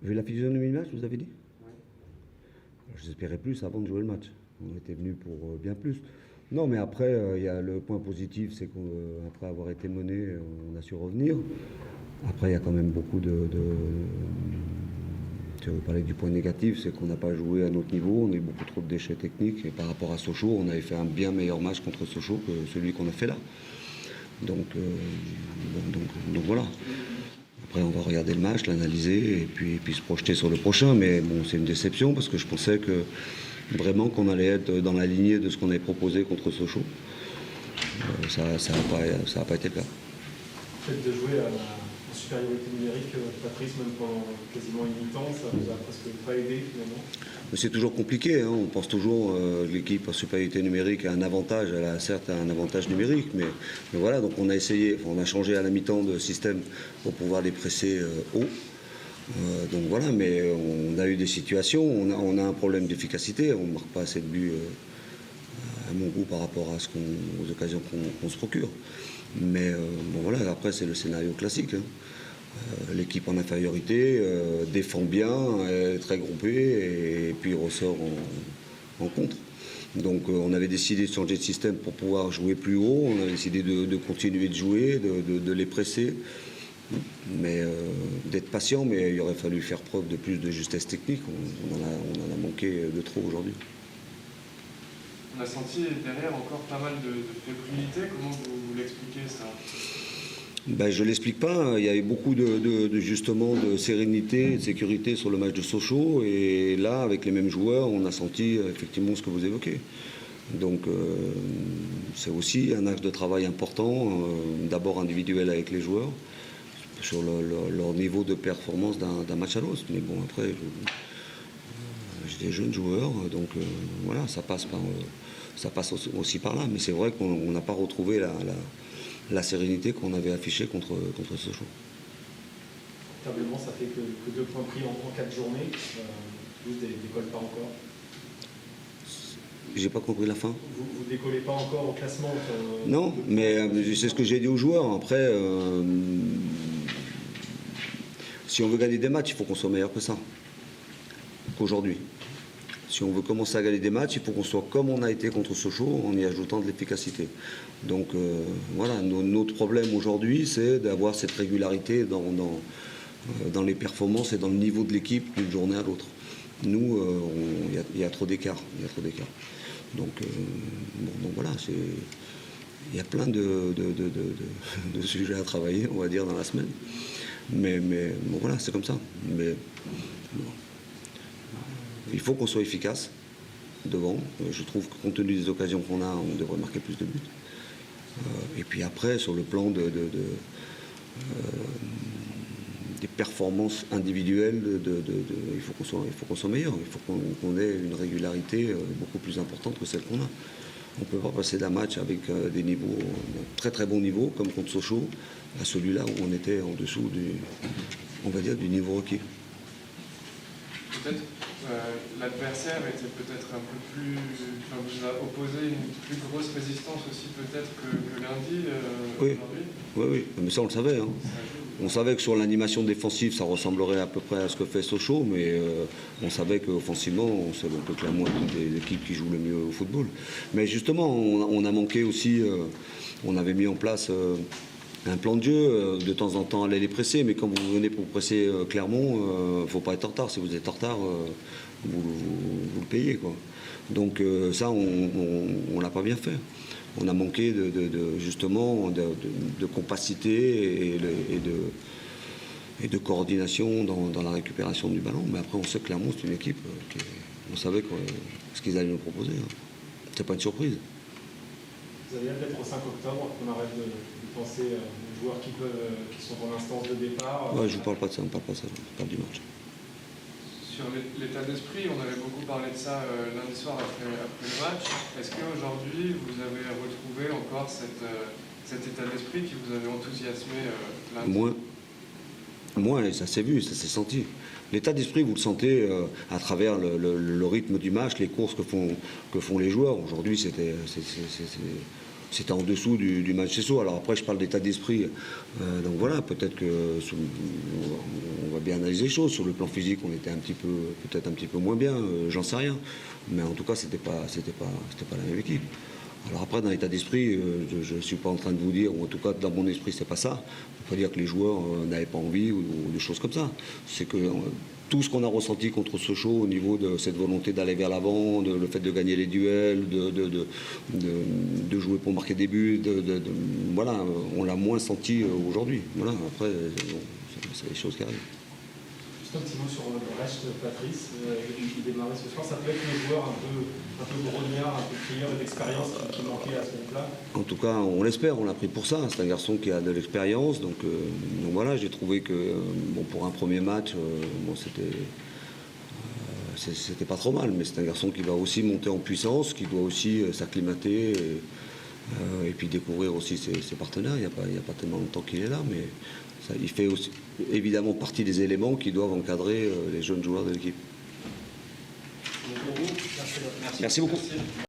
Vu la physionomie du match, vous avez dit? Ouais. J'espérais plus avant de jouer le match. On était venu pour bien plus. Non, mais après, il y a le point positif, c'est qu'après avoir été mené, on a su revenir. Après, il y a quand même beaucoup si on veut parler du point négatif, c'est qu'on n'a pas joué à notre niveau, on a eu beaucoup trop de déchets techniques. Et par rapport à Sochaux, on avait fait un bien meilleur match contre Sochaux que celui qu'on a fait là. Donc voilà. Après, on va regarder le match, l'analyser et puis se projeter sur le prochain. Mais bon, c'est une déception parce que je pensais que vraiment qu'on allait être dans la lignée de ce qu'on avait proposé contre Sochaux. Ça n'a pas été le cas. Le fait de jouer en supériorité numérique, Patrice, même pendant quasiment une mi-temps, ça vous a presque pas aidé finalement? Mais c'est toujours compliqué, hein. On pense toujours que l'équipe en supériorité numérique a un avantage, elle a certes un avantage numérique, mais voilà, donc on a essayé, on a changé à la mi-temps de système pour pouvoir les presser haut. Donc voilà, mais on a eu des situations, on a un problème d'efficacité, on ne marque pas assez de buts à mon goût par rapport aux occasions qu'on se procure. Mais bon voilà, après c'est le scénario classique, hein. L'équipe en infériorité défend bien, est très groupée et puis ressort en contre. Donc on avait décidé de changer de système pour pouvoir jouer plus haut, on avait décidé de continuer de jouer, de les presser, mais d'être patient, mais il aurait fallu faire preuve de plus de justesse technique, on en a manqué de trop aujourd'hui. On a senti derrière encore pas mal de fébrilité, comment vous l'expliquez ça? Ben, je ne l'explique pas, il y avait beaucoup justement de sérénité et de sécurité sur le match de Sochaux et là avec les mêmes joueurs on a senti effectivement ce que vous évoquez. Donc c'est aussi un axe de travail important, d'abord individuel avec les joueurs, sur leur niveau de performance d'un match à l'autre. Mais bon après j'ai des jeunes joueurs, donc voilà, ça passe aussi par là, mais c'est vrai qu'on n'a pas retrouvé la sérénité qu'on avait affichée contre Sochaux. Comptablement, ça fait que 2 points pris en 4 journées. Vous décollez pas encore. J'ai pas compris la fin. Vous décollez pas encore au classement. Non, mais c'est ce que j'ai dit aux joueurs. Après, si on veut gagner des matchs, il faut qu'on soit meilleur que ça, qu'aujourd'hui. Si on veut commencer à gagner des matchs, il faut qu'on soit comme on a été contre Sochaux en y ajoutant de l'efficacité. Donc voilà, notre problème aujourd'hui, c'est d'avoir cette régularité dans les performances et dans le niveau de l'équipe d'une journée à l'autre. Nous, il y a trop d'écart. Donc voilà, il y a plein de sujets à travailler, on va dire, dans la semaine. Mais bon, voilà, c'est comme ça. Mais bon. Il faut qu'on soit efficace devant. Je trouve que compte tenu des occasions qu'on a, on devrait marquer plus de buts. Et puis après, sur le plan des performances individuelles, il faut qu'on soit meilleur. Il faut qu'on ait une régularité beaucoup plus importante que celle qu'on a. On ne peut pas passer d'un match avec des niveaux, très très bons niveaux, comme contre Sochaux, à celui-là où on était en dessous du niveau requis. Peut-être l'adversaire était peut-être un peu plus... Enfin, vous a opposé une plus grosse résistance aussi peut-être que lundi aujourd'hui. Oui, mais ça on le savait. Hein. On savait que sur l'animation défensive, ça ressemblerait à peu près à ce que fait Sochaux, mais on savait qu'offensivement, on savait que Clermont est l'équipe qui joue le mieux au football. Mais justement, on a manqué aussi, on avait mis en place un plan de jeu, de temps en temps aller les presser, mais quand vous venez pour presser Clermont, il ne faut pas être en retard. Si vous êtes en retard, vous le payez, quoi. Donc ça, on l'a pas bien fait. On a manqué justement de compacité et de coordination dans la récupération du ballon. Mais après, on sait que Clermont, c'est une équipe on savait ce qu'ils allaient nous proposer. Hein. C'est pas une surprise. Vous allez peut-être au 5 octobre qu'on arrête de penser aux joueurs qui sont en instance de départ. Ouais, je ne parle pas de ça, on parle du match. Sur l'état d'esprit, on avait beaucoup parlé de ça lundi soir après le match. Est-ce qu'aujourd'hui, vous avez retrouvé encore cet état d'esprit qui vous avait enthousiasmé lundi? Moins, et ça s'est vu, ça s'est senti. L'état d'esprit, vous le sentez à travers le rythme du match, les courses que font les joueurs. Aujourd'hui, c'était en dessous du match Cesso. Alors après, je parle d'état d'esprit. Donc voilà, peut-être que on va bien analyser les choses. Sur le plan physique, on était peut-être un petit peu moins bien. J'en sais rien. Mais en tout cas, c'était pas la même équipe. Alors après, dans l'état d'esprit, je ne suis pas en train de vous dire, ou en tout cas dans mon esprit, c'est pas ça. Il ne faut pas dire que les joueurs n'avaient pas envie ou des choses comme ça. C'est que tout ce qu'on a ressenti contre Sochaux au niveau de cette volonté d'aller vers l'avant, le fait de gagner les duels, de jouer pour marquer des buts, voilà, on l'a moins senti aujourd'hui. Voilà, après, bon, c'est des choses qui arrivent. Juste un petit mot sur le reste, Patrice, qui démarrait ce soir. Ça peut être le joueur un peu grognard, un peu crieur et d'expérience qui manquait à ce moment-là. En tout cas, on l'espère, on l'a pris pour ça. C'est un garçon qui a de l'expérience. Donc voilà, j'ai trouvé que bon, pour un premier match, bon, c'était pas trop mal. Mais c'est un garçon qui va aussi monter en puissance, qui doit aussi s'acclimater et puis découvrir aussi ses partenaires. Il n'y a pas tellement longtemps qu'il est là, mais ça, il fait aussi, évidemment partie des éléments qui doivent encadrer les jeunes joueurs de l'équipe. Merci beaucoup. Merci beaucoup. Merci.